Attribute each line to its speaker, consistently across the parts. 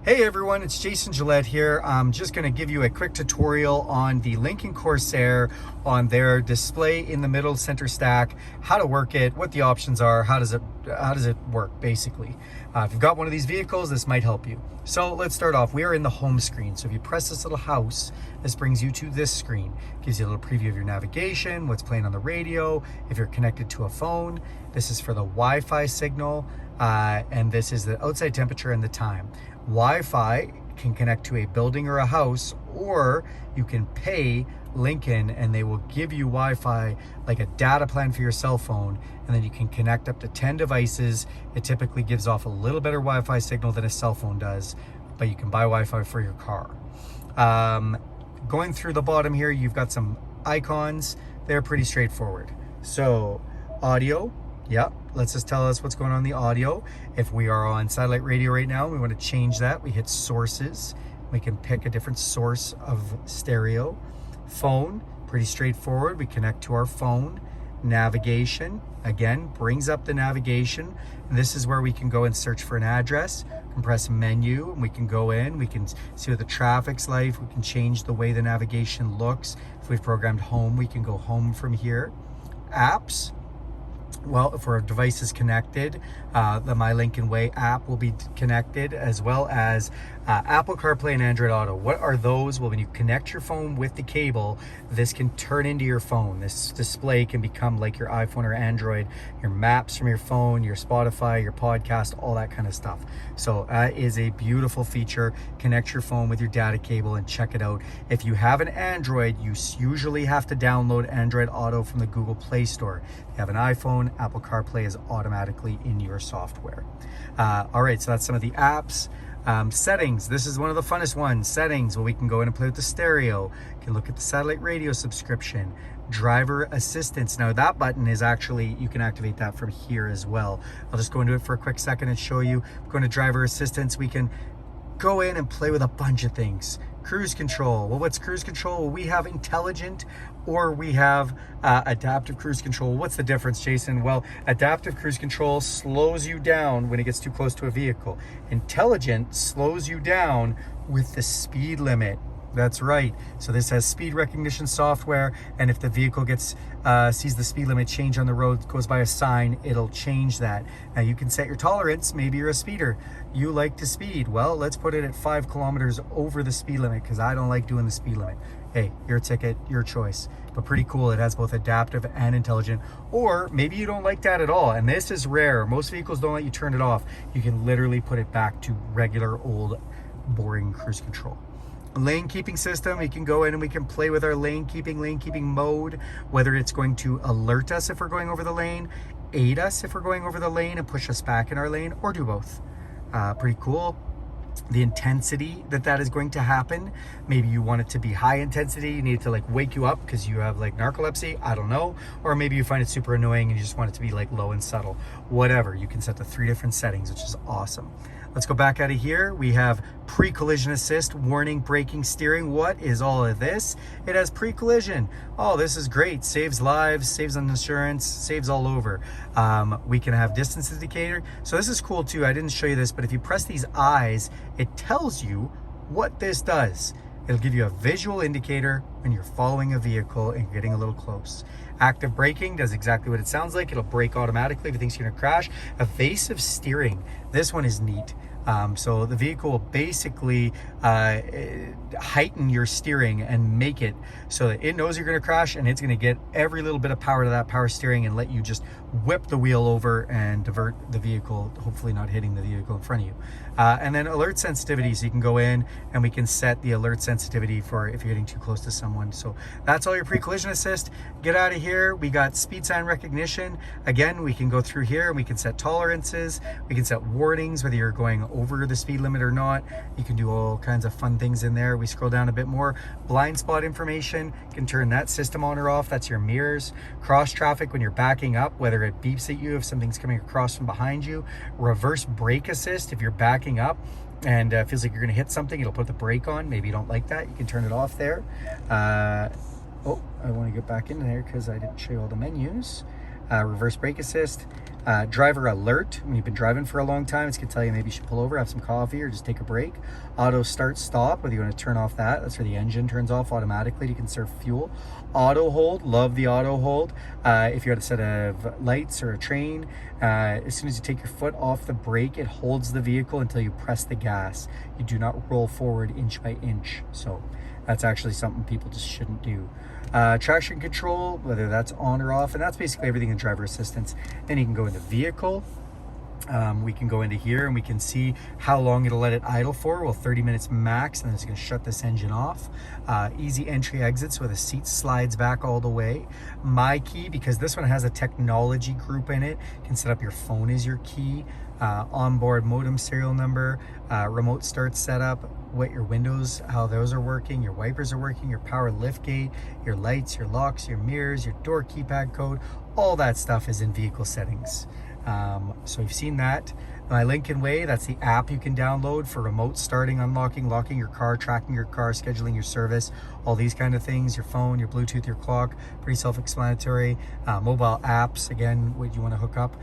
Speaker 1: Hey everyone, it's Jason Gillett here. I'm just going to give you a quick tutorial on the Lincoln Corsair, on their display in the middle center stack, how to work it, what the options are, how does it work basically. If you've got one of these vehicles, this might help you. So let's start off. We are in the home screen. So if you press this little house, this brings you to this screen. Gives you a little preview of your navigation, what's playing on the radio, if you're connected to a phone. This is for the Wi-Fi signal, and this is the outside temperature and the time. Wi-Fi can connect to a building or a house, or you can pay Lincoln and they will give you Wi-Fi, like a data plan for your cell phone, and then you can connect up to 10 devices. It typically gives off a little better Wi-Fi signal than a cell phone does, but you can buy Wi-Fi for your car. Going through the bottom here, you've got some icons. They're pretty straightforward. So audio, yeah, let's just tell us what's going on in the audio. If we are on satellite radio right now, we want to change that. We hit sources. We can pick a different source of stereo. Phone, pretty straightforward. We connect to our phone. Navigation, again, brings up the navigation. And this is where we can go and search for an address. We can press menu and we can go in. We can see what the traffic's like. We can change the way the navigation looks. If we've programmed home, we can go home from here. Apps. Well, if our device is connected, the My Lincoln Way app will be connected, as well as Apple CarPlay and Android Auto. What are those? Well, when you connect your phone with the cable, this can turn into your phone. This display can become like your iPhone or Android, your maps from your phone, your Spotify, your podcast, all that kind of stuff. So that is a beautiful feature. Connect your phone with your data cable and check it out. If you have an Android, you usually have to download Android Auto from the Google Play Store. If you have an iPhone, Apple CarPlay is automatically in your software. All right, so that's some of the apps. Settings, this is one of the funnest ones. Settings, well, we can go in and play with the stereo. You can look at the satellite radio subscription. Driver assistance, now that button is actually, you can activate that from here as well. I'll just go into it for a quick second and show you. Going to driver assistance, we can go in and play with a bunch of things. Cruise control, well, what's cruise control? Well, we have intelligent, or we have adaptive cruise control. What's the difference, Jason? Well, adaptive cruise control slows you down when it gets too close to a vehicle. Intelligent slows you down with the speed limit. That's right. So this has speed recognition software, and if the vehicle sees the speed limit change on the road, goes by a sign, it'll change that. Now you can set your tolerance. Maybe you're a speeder. You like to speed. Well, let's put it at 5 kilometers over the speed limit, because I don't like doing the speed limit. Hey, your ticket, your choice. But pretty cool. It has both adaptive and intelligent. Or maybe you don't like that at all, and this is rare. Most vehicles don't let you turn it off. You can literally put it back to regular old boring cruise control. Lane keeping system, we can go in and we can play with our lane keeping mode, whether it's going to alert us if we're going over the lane, aid us if we're going over the lane, and push us back in our lane, or do both. Pretty cool. The intensity that is going to happen. Maybe you want it to be high intensity. You need it to like wake you up because you have like narcolepsy. I don't know. Or maybe you find it super annoying and you just want it to be like low and subtle. Whatever. You can set the 3 different settings, which is awesome. Let's go back out of here. We have pre-collision assist, warning, braking, steering. What is all of this? It has pre-collision. Oh, this is great. Saves lives, saves on insurance, saves all over. We can have distance indicator. So this is cool too. I didn't show you this, but if you press these eyes, it tells you what this does. It'll give you a visual indicator when you're following a vehicle and getting a little close. Active braking does exactly what it sounds like. It'll brake automatically if it thinks you're gonna crash. Evasive steering, this one is neat. So the vehicle will basically heighten your steering and make it so that it knows you're going to crash, and it's going to get every little bit of power to that power steering and let you just whip the wheel over and divert the vehicle, hopefully not hitting the vehicle in front of you. And then alert sensitivity, so you can go in and we can set the alert sensitivity for if you're getting too close to someone. So that's all your pre-collision assist. Get out of here. We got speed sign recognition. Again, we can go through here and we can set tolerances. We can set warnings, whether you're going over the speed limit or not. You can do all kinds of fun things in there. We scroll down a bit more. Blind spot information, you can turn that system on or off. That's your mirrors. Cross traffic, when you're backing up, whether it beeps at you if something's coming across from behind you. Reverse brake assist, if you're backing up and feels like you're going to hit something, it'll put the brake on. Maybe you don't like that, you can turn it off there. Oh, I want to get back into there because I didn't show you all the menus. reverse brake assist, driver alert. When you've been driving for a long time, it's gonna tell you maybe you should pull over, have some coffee, or just take a break. Auto start stop, whether you want to turn off that's where the engine turns off automatically to conserve fuel. Auto hold, love the auto hold. If you're at a set of lights or a train, as soon as you take your foot off the brake, it holds the vehicle until you press the gas. You do not roll forward inch by inch. So that's actually something people just shouldn't do. Traction control, whether that's on or off, and that's basically everything in driver assistance. Then you can go into vehicle. We can go into here and we can see how long it'll let it idle for. Well, 30 minutes max, and then it's going to shut this engine off. Easy entry exit, so the seat slides back all the way. My key, because this one has a technology group in it, you can set up your phone as your key. Onboard modem serial number, remote start setup, what your windows, how those are working, your wipers are working, your power lift gate, your lights, your locks, your mirrors, your door keypad code, all that stuff is in vehicle settings. So you've seen that. My Lincoln Way, that's the app you can download for remote starting, unlocking, locking your car, tracking your car, scheduling your service, all these kind of things, your phone, your Bluetooth, your clock, pretty self-explanatory. Mobile apps, again, what you want to hook up,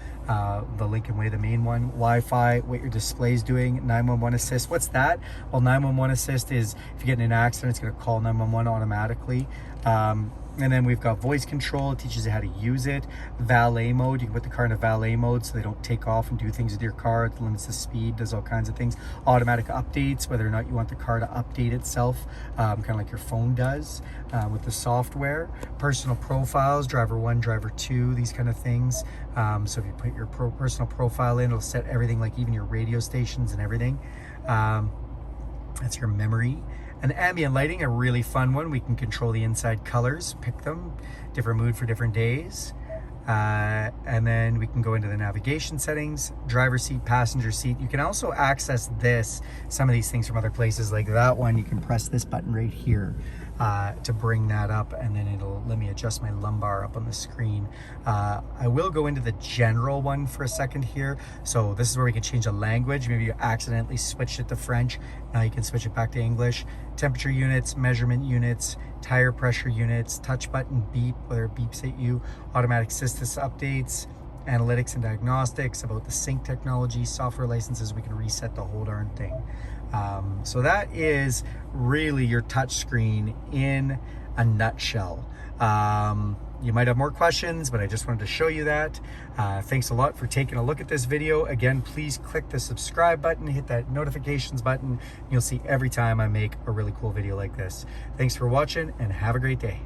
Speaker 1: the Lincoln Way, the main one. Wi-Fi, what your display's doing, 911 assist. What's that? Well, 911 assist is if you get in an accident, it's going to call 911 automatically. And then we've got voice control. It teaches you how to use it. Valet mode, you can put the car in a valet mode so they don't take off and do things with your car. It limits the speed, does all kinds of things. Automatic updates, whether or not you want the car to update itself, kind of like your phone does with the software. Personal profiles, driver 1, driver 2, these kind of things. So if you put your personal profile in, it'll set everything, like even your radio stations and everything. That's your memory. And ambient lighting, a really fun one. We can control the inside colors, pick them, different mood for different days. And then we can go into the navigation settings, driver seat, passenger seat. You can also access some of these things from other places, like that one. You can press this button right here to bring that up, and then it'll let me adjust my lumbar up on the screen. I will go into the general one for a second here. So this is where we can change a language. Maybe you accidentally switched it to French. Now you can switch it back to English. Temperature units, measurement units, tire pressure units, touch button beep, whether it beeps at you, automatic status updates, analytics and diagnostics, about the sync technology, software licenses. We can reset the whole darn thing. So that is really your touch screen in a nutshell. You might have more questions, but I just wanted to show you that. Thanks a lot for taking a look at this video. Again, please click the subscribe button, hit that notifications button. You'll see every time I make a really cool video like this. Thanks for watching and have a great day.